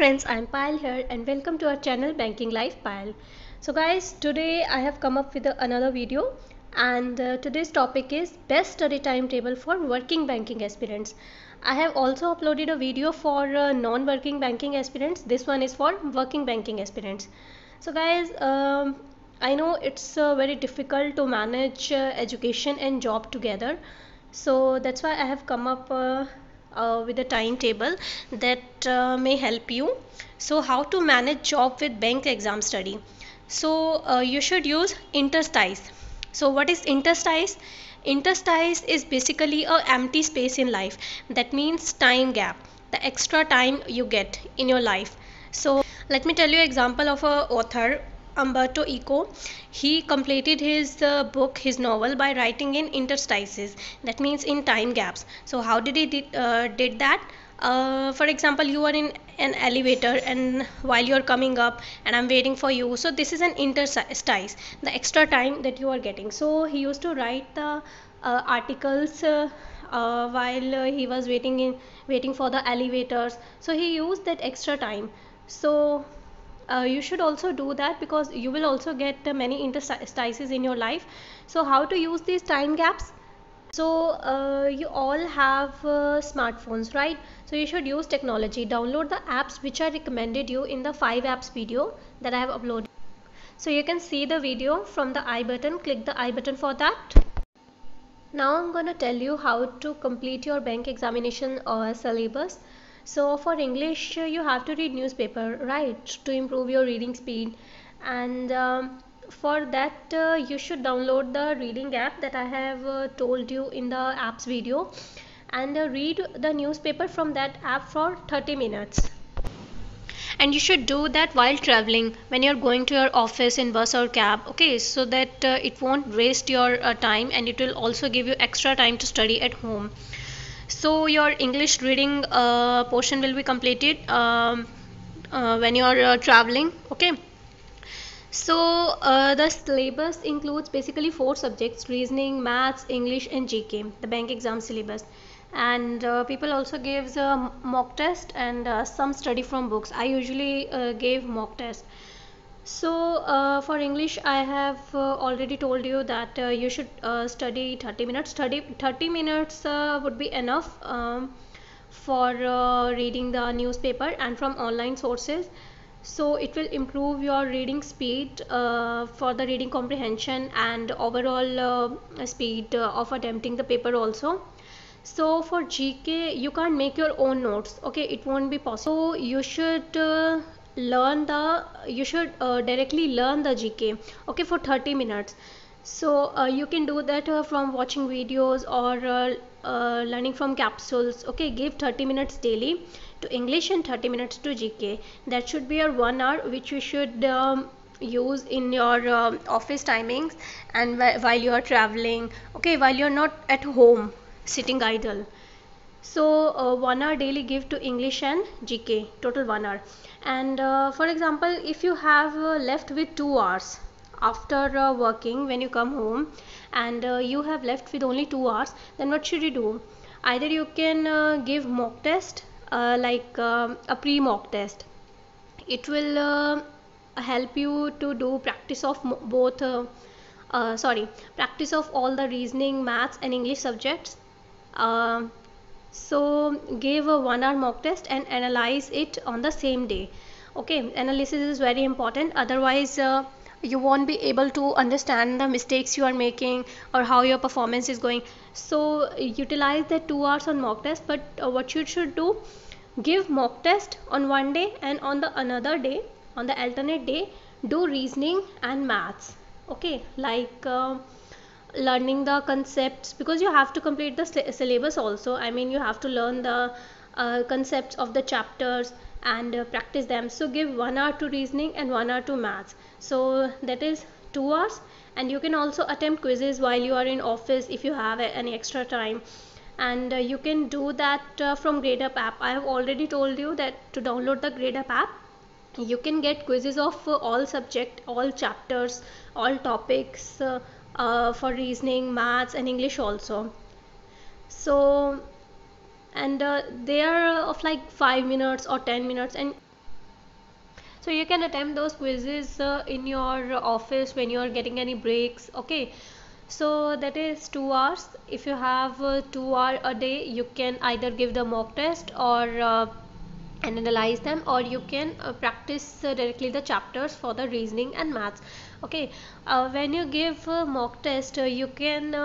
friends, I'm Payal here and welcome to our channel Banking Life Payal. So guys, today I have come up with another video and today's topic is best study timetable for working banking aspirants. I have also uploaded a video for non-working banking aspirants. This one is for working banking aspirants. So guys, I know it's very difficult to manage education and job together. So that's why I have come up with a timetable that may help you. So how to manage job with bank exam study? So you should use interstice. So what is interstice? Interstice is basically a empty space in life. That means time gap, the extra time you get in your life. So let me tell you example of a author, Umberto Eco. He completed his book, his novel, by writing in interstices. That means in time gaps. So how did he did that? For example, you are in an elevator and while you're coming up and I'm waiting for you, so this is an interstice, the extra time that you are getting. So he used to write the articles while he was waiting for the elevators, so he used that extra time. So you should also do that because you will also get many interstices in your life. So how to use these time gaps? So you all have smartphones, right? So you should use technology. Download the apps which I recommended you in the 5 apps video that I have uploaded. So you can see the video from the I button. Click the I button for that. Now I'm gonna tell you how to complete your bank examination syllabus. So for English, you have to read newspaper, right, to improve your reading speed. And for that, you should download the reading app that I have told you in the apps video, and read the newspaper from that app for 30 minutes. And you should do that while traveling, when you're going to your office in bus or cab, okay, so that it won't waste your time, and it will also give you extra time to study at home. So your English reading portion will be completed when you are traveling, okay. So the syllabus includes basically 4 subjects: reasoning, maths, English and GK, the bank exam syllabus. And people also gives a mock test and some study from books. I usually gave mock test. So for English, I have already told you that you should study 30 minutes. 30 minutes would be enough for reading the newspaper and from online sources. So it will improve your reading speed for the reading comprehension and overall speed of attempting the paper also. So for GK, you can't make your own notes, okay, it won't be possible. So you should directly learn the GK, okay, for 30 minutes. So you can do that from watching videos or learning from capsules, okay. Give 30 minutes daily to English and 30 minutes to GK. That should be your 1 hour which you should use in your office timings, and while you are traveling, okay, while you're not at home sitting idle. So 1 hour daily give to English and GK, total 1 hour. And for example, if you have left with 2 hours after working, when you come home and you have left with only 2 hours, then what should you do? Either you can give mock test, like a pre mock test. It will help you to do practice of both practice of all the reasoning, maths and English subjects. So give a 1 hour mock test and analyze it on the same day, okay. Analysis is very important, otherwise you won't be able to understand the mistakes you are making or how your performance is going. So utilize the 2 hours on mock test, but what you should do, give mock test on one day, and on the another day, on the alternate day, do reasoning and maths, okay, like learning the concepts, because you have to complete the syllabus also. I mean, you have to learn the concepts of the chapters and practice them. So give 1 hour to reasoning and 1 hour to maths, so that is 2 hours. And you can also attempt quizzes while you are in office if you have any extra time. And you can do that from GradeUp app. I have already told you that to download the GradeUp app, you can get quizzes of all subject, all chapters, all topics, for reasoning, maths and English also. So and they are of like 5 minutes or 10 minutes, and So you can attempt those quizzes in your office when you are getting any breaks. Okay, so that is 2 hours. If you have 2 hours a day, you can either give the mock test or and analyze them, or you can practice directly the chapters for the reasoning and maths. Okay, when you give mock test, you can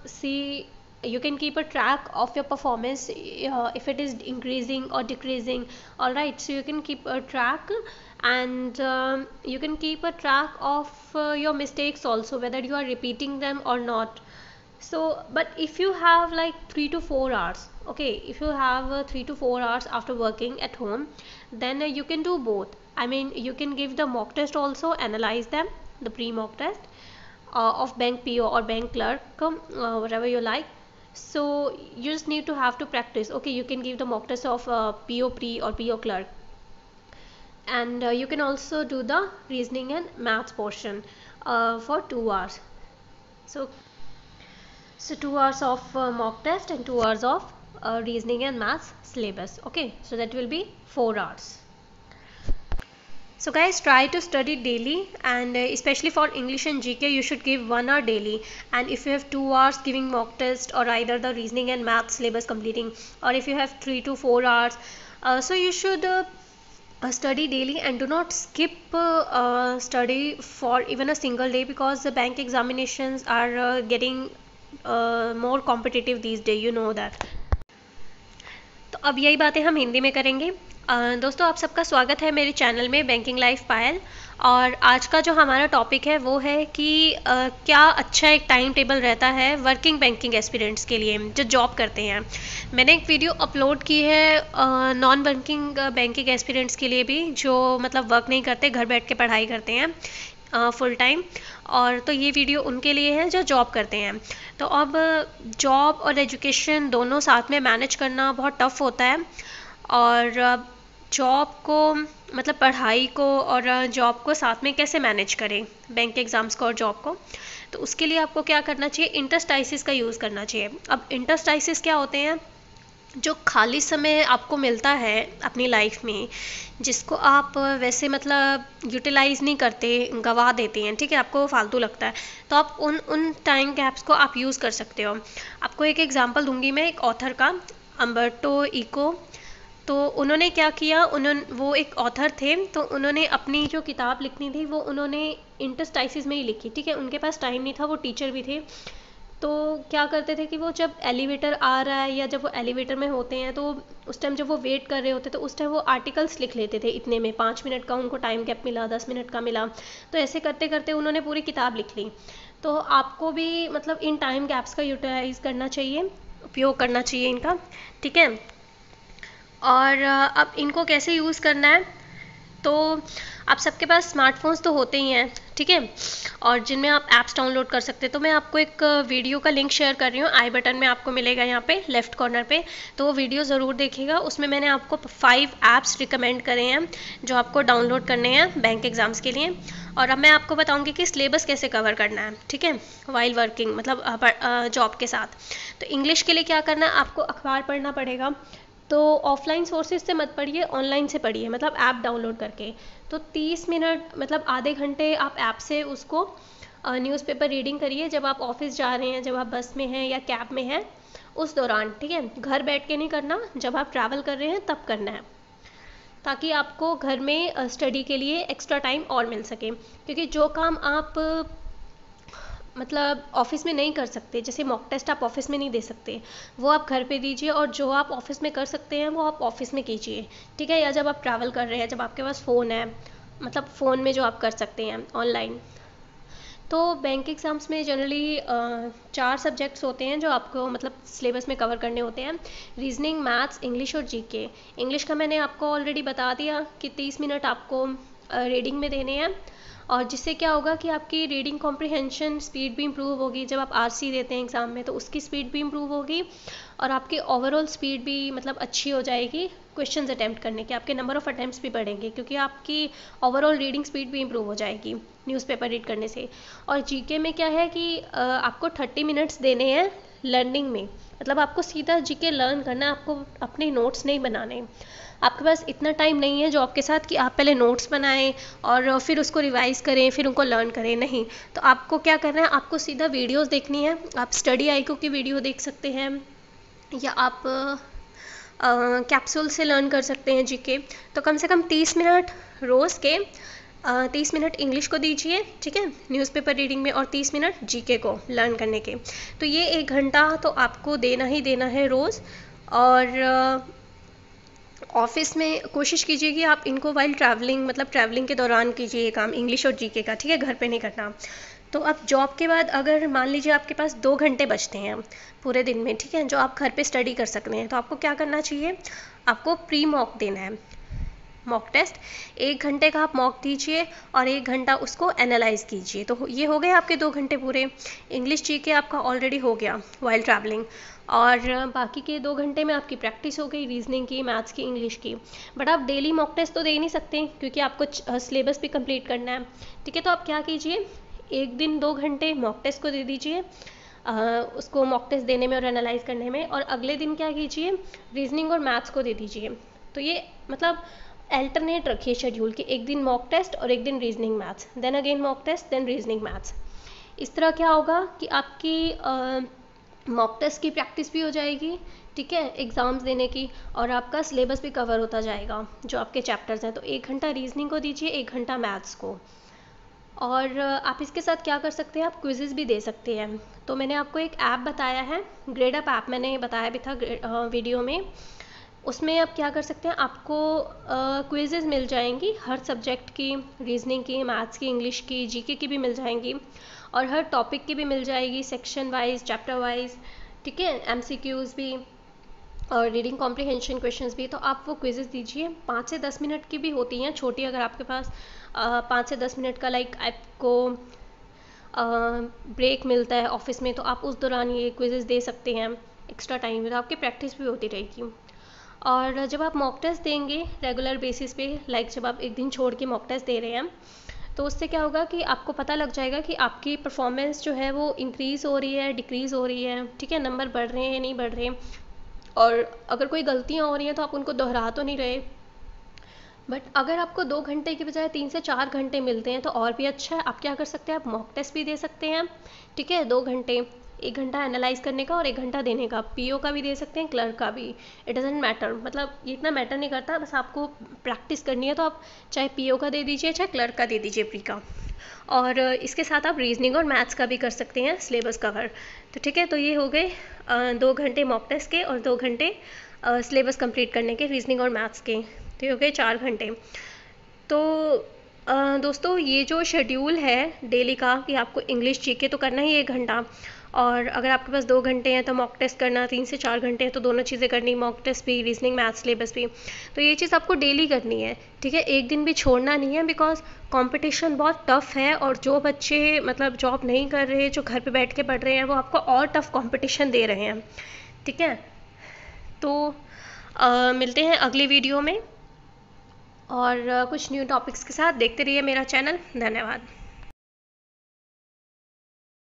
see, you can keep a track of your performance, if it is increasing or decreasing. All right, so you can keep a track, and you can keep a track of your mistakes also, whether you are repeating them or not. So but if you have like 3 to 4 hours, okay, if you have 3 to 4 hours after working at home, then you can do both. I mean, you can give the mock test also, analyze them, the pre mock test of bank PO or bank clerk, whatever you like. So you just need to have to practice. Okay, you can give the mock test of PO pre or PO clerk, and you can also do the reasoning and maths portion for 2 hours. So 2 hours of mock test and 2 hours of reasoning and maths syllabus. Okay, so that will be 4 hours. So guys, try to study daily, and especially for English and GK you should give 1 hour daily. And if you have 2 hours giving mock test, or either the reasoning and maths syllabus completing, or if you have 3 to 4 hours, so you should study daily, and do not skip study for even a single day, because the bank examinations are getting more competitive these days, you know that. तो अब यही बातें हम हिंदी में करेंगे। दोस्तों, आप सबका स्वागत है मेरे चैनल में बैंकिंग लाइफ पायल। और आज का जो हमारा टॉपिक है वो है कि क्या अच्छा एक टाइम टेबल रहता है वर्किंग बैंकिंग एस्पिरेंट्स के लिए जो जॉब करते हैं। मैंने एक वीडियो अपलोड की है नॉन वर्किंग बैंकिंग एस्पिरेंट्स के लिए भी, जो मतलब वर्क नहीं करते, घर बैठ के पढ़ाई करते हैं फुल टाइम। और तो ये वीडियो उनके लिए है जो जॉब करते हैं। तो अब जॉब और एजुकेशन दोनों साथ में मैनेज करना बहुत टफ होता है, और जॉब को मतलब पढ़ाई को और जॉब को साथ में कैसे मैनेज करें, बैंक एग्ज़ाम्स को और जॉब को। तो उसके लिए आपको क्या करना चाहिए, इंटरस्टाइसिस का यूज़ करना चाहिए। अब इंटरस्टाइसिस क्या होते हैं, जो खाली समय आपको मिलता है अपनी लाइफ में, जिसको आप वैसे मतलब यूटिलाइज़ नहीं करते, गवा देते हैं, ठीक है, आपको फालतू लगता है, तो आप उन टाइम गैप्स को आप यूज़ कर सकते हो। आपको एक एग्जांपल दूंगी मैं एक ऑथर का, अम्बर्टो इको। तो उन्होंने क्या किया, वो एक ऑथर थे, तो उन्होंने अपनी जो किताब लिखनी थी वो उन्होंने इंटरस्टाइसिस में ही लिखी, ठीक है। उनके पास टाइम नहीं था, वो टीचर भी थे। तो क्या करते थे कि वो जब एलिवेटर आ रहा है या जब वो एलिवेटर में होते हैं, तो उस टाइम जब वो वेट कर रहे होते तो उस टाइम वो आर्टिकल्स लिख लेते थे इतने में, 5 मिनट का उनको टाइम गैप मिला, 10 मिनट का मिला, तो ऐसे करते करते उन्होंने पूरी किताब लिख ली। तो आपको भी मतलब इन टाइम गैप्स का यूटिलाइज करना चाहिए, उपयोग करना चाहिए इनका, ठीक है। और अब इनको कैसे यूज़ करना है, तो आप सबके पास स्मार्टफोन्स तो होते ही हैं, ठीक है, और जिनमें आप ऐप्स डाउनलोड कर सकते हैं। तो मैं आपको एक वीडियो का लिंक शेयर कर रही हूँ, आई बटन में आपको मिलेगा यहाँ पे लेफ्ट कॉर्नर पे, तो वो वीडियो ज़रूर देखिएगा। उसमें मैंने आपको 5 ऐप्स रिकमेंड करे हैं जो आपको डाउनलोड करने हैं बैंक एग्ज़ाम्स के लिए। और अब मैं आपको बताऊँगी कि सिलेबस कैसे कवर करना है, ठीक है, वाइल वर्किंग मतलब जॉब के साथ। तो इंग्लिश के लिए क्या करना है, आपको अखबार पढ़ना पड़ेगा। तो ऑफलाइन सोर्सेज से मत पढ़िए, ऑनलाइन से पढ़िए, मतलब ऐप डाउनलोड करके। तो 30 मिनट मतलब आधे घंटे आप ऐप से उसको न्यूज़पेपर रीडिंग करिए, जब आप ऑफिस जा रहे हैं, जब आप बस में हैं या कैब में हैं, उस दौरान, ठीक है। घर बैठ के नहीं करना, जब आप ट्रैवल कर रहे हैं तब करना है, ताकि आपको घर में स्टडी के लिए एक्स्ट्रा टाइम और मिल सके। क्योंकि जो काम आप मतलब ऑफिस में नहीं कर सकते, जैसे मॉक टेस्ट आप ऑफिस में नहीं दे सकते, वो आप घर पे दीजिए, और जो आप ऑफिस में कर सकते हैं वो आप ऑफिस में कीजिए, ठीक है। या जब आप ट्रैवल कर रहे हैं, जब आपके पास फ़ोन है, मतलब फ़ोन में जो आप कर सकते हैं ऑनलाइन। तो बैंक एग्ज़ाम्स में जनरली 4 सब्जेक्ट्स होते हैं जो आपको मतलब सिलेबस में कवर करने होते हैं, रीजनिंग, मैथ्स, इंग्लिश और जीके। इंग्लिश का मैंने आपको ऑलरेडी बता दिया कि 30 मिनट आपको रीडिंग में देने हैं, और जिससे क्या होगा कि आपकी रीडिंग कॉम्प्रिहेंशन स्पीड भी इम्प्रूव होगी। जब आप आरसी देते हैं एग्ज़ाम में तो उसकी स्पीड भी इम्प्रूव होगी, और आपकी ओवरऑल स्पीड भी मतलब अच्छी हो जाएगी क्वेश्चंस अटैम्प्ट करने के, आपके नंबर ऑफ अटैम्प्ट्स भी बढ़ेंगे, क्योंकि आपकी ओवरऑल रीडिंग स्पीड भी इम्प्रूव हो जाएगी न्यूज़पेपर रीड करने से। और जीके में क्या है कि आपको 30 मिनट्स देने हैं लर्निंग में, मतलब आपको सीधा जीके लर्न करना है, आपको अपने नोट्स नहीं बनाने। आपके पास इतना टाइम नहीं है जॉब के साथ कि आप पहले नोट्स बनाएं और फिर उसको रिवाइज़ करें, फिर उनको लर्न करें, नहीं। तो आपको क्या करना है, आपको सीधा वीडियोस देखनी है। आप स्टडी आईक्यू की वीडियो देख सकते हैं, या आप कैप्सूल से लर्न कर सकते हैं जीके। तो कम से कम 30 मिनट रोज़ के 30 मिनट इंग्लिश को दीजिए, ठीक है, न्यूज़पेपर रीडिंग में, और 30 मिनट जीके को लर्न करने के। तो ये 1 घंटा तो आपको देना ही देना है रोज़। और ऑफिस में कोशिश कीजिए कि आप इनको वाइल ट्रैवलिंग, मतलब ट्रैवलिंग के दौरान कीजिए ये काम, इंग्लिश और जीके का, ठीक है, घर पे नहीं करना। तो अब जॉब के बाद अगर मान लीजिए आपके पास 2 घंटे बचते हैं पूरे दिन में, ठीक है, जो आप घर पे स्टडी कर सकते हैं, तो आपको क्या करना चाहिए, आपको प्री मॉक देना है, मॉक टेस्ट। 1 घंटे का आप मॉक दीजिए और 1 घंटा उसको एनालाइज कीजिए। तो ये हो गए आपके 2 घंटे पूरे। इंग्लिश जीके आपका ऑलरेडी हो गया वाइल ट्रैवलिंग, और बाकी के 2 घंटे में आपकी प्रैक्टिस हो गई रीजनिंग की, मैथ्स की, इंग्लिश की। बट आप डेली मॉक टेस्ट तो दे ही नहीं सकते क्योंकि आपको सिलेबस भी कंप्लीट करना है, ठीक है। तो आप क्या कीजिए, एक दिन 2 घंटे मॉक टेस्ट को दे दीजिए, उसको मॉक टेस्ट देने में और एनालाइज करने में, और अगले दिन क्या कीजिए, रीजनिंग और मैथ्स को दे दीजिए। तो ये मतलब अल्टरनेट रखिए शेड्यूल कि एक दिन मॉक टेस्ट और एक दिन reasoning maths, then again mock test, then reasoning maths. इस तरह क्या होगा कि आपकी मॉक टेस्ट की प्रैक्टिस भी हो जाएगी, ठीक है, एग्ज़ाम्स देने की, और आपका सिलेबस भी कवर होता जाएगा जो आपके चैप्टर्स हैं। तो 1 घंटा रीजनिंग को दीजिए, 1 घंटा मैथ्स को। और आप इसके साथ क्या कर सकते हैं, आप क्विज़ेस भी दे सकते हैं। तो मैंने आपको एक ऐप बताया है, ग्रेडअप ऐप, मैंने बताया भी था वीडियो में। उसमें आप क्या कर सकते हैं, आपको क्विज़ेस मिल जाएंगी हर सब्जेक्ट की, रीजनिंग की, मैथ्स की, इंग्लिश की, जीके की भी मिल जाएंगी, और हर टॉपिक की भी मिल जाएगी, सेक्शन वाइज, चैप्टर वाइज, ठीक है, एमसीक्यूज़ भी और रीडिंग कॉम्प्रिहेंशन क्वेश्चंस भी। तो आप वो क्विज़ेस दीजिए, 5 से 10 मिनट की भी होती हैं छोटी, अगर आपके पास 5 से 10 मिनट का लाइक आपको ब्रेक मिलता है ऑफिस में, तो आप उस दौरान ये क्विज़ेस दे सकते हैं एक्स्ट्रा टाइम में, तो आपकी प्रैक्टिस भी होती रहेगी। और जब आप मॉक टेस्ट देंगे रेगुलर बेसिस पे, लाइक जब आप एक दिन छोड़ के मॉक टेस्ट दे रहे हैं, तो उससे क्या होगा कि आपको पता लग जाएगा कि आपकी परफॉर्मेंस जो है वो इंक्रीज़ हो रही है, डिक्रीज़ हो रही है, ठीक है, नंबर बढ़ रहे हैं नहीं बढ़ रहे। और अगर कोई गलतियाँ हो रही हैं तो आप उनको दोहरा तो नहीं रहे। बट अगर आपको 2 घंटे की बजाय 3 से 4 घंटे मिलते हैं तो और भी अच्छा है। आप क्या कर सकते हैं, आप मॉक टेस्ट भी दे सकते हैं, ठीक है, 2 घंटे, 1 घंटा एनालाइज करने का और 1 घंटा देने का। पीओ का भी दे सकते हैं, क्लर्क का भी, इट डजेंट मैटर, मतलब ये इतना मैटर नहीं करता, बस आपको प्रैक्टिस करनी है तो आप चाहे पीओ का दे दीजिए, चाहे क्लर्क का दे दीजिए, प्री का। और इसके साथ आप रीजनिंग और मैथ्स का भी कर सकते हैं सिलेबस कवर। तो ठीक है, तो ये हो गए 2 घंटे मॉक टेस्ट के और 2 घंटे सिलेबस कंप्लीट करने के रीजनिंग और मैथ्स के, तो ये हो गए 4 घंटे। तो दोस्तों ये जो शेड्यूल है डेली का कि आपको इंग्लिश जीके तो करना ही 1 घंटा, और अगर आपके पास 2 घंटे हैं तो मॉक टेस्ट करना, 3 से 4 घंटे हैं तो दोनों चीज़ें करनी, मॉक टेस्ट भी, रीजनिंग मैथ्स सिलेबस भी। तो ये चीज़ आपको डेली करनी है, ठीक है, एक दिन भी छोड़ना नहीं है, बिकॉज कंपटीशन बहुत टफ है। और जो बच्चे मतलब जॉब नहीं कर रहे, जो घर पे बैठ के पढ़ रहे हैं, वो आपको और टफ कंपटीशन दे रहे हैं, ठीक है। तो मिलते हैं अगली वीडियो में और कुछ न्यू टॉपिक्स के साथ। देखते रहिए मेरा चैनल। धन्यवाद।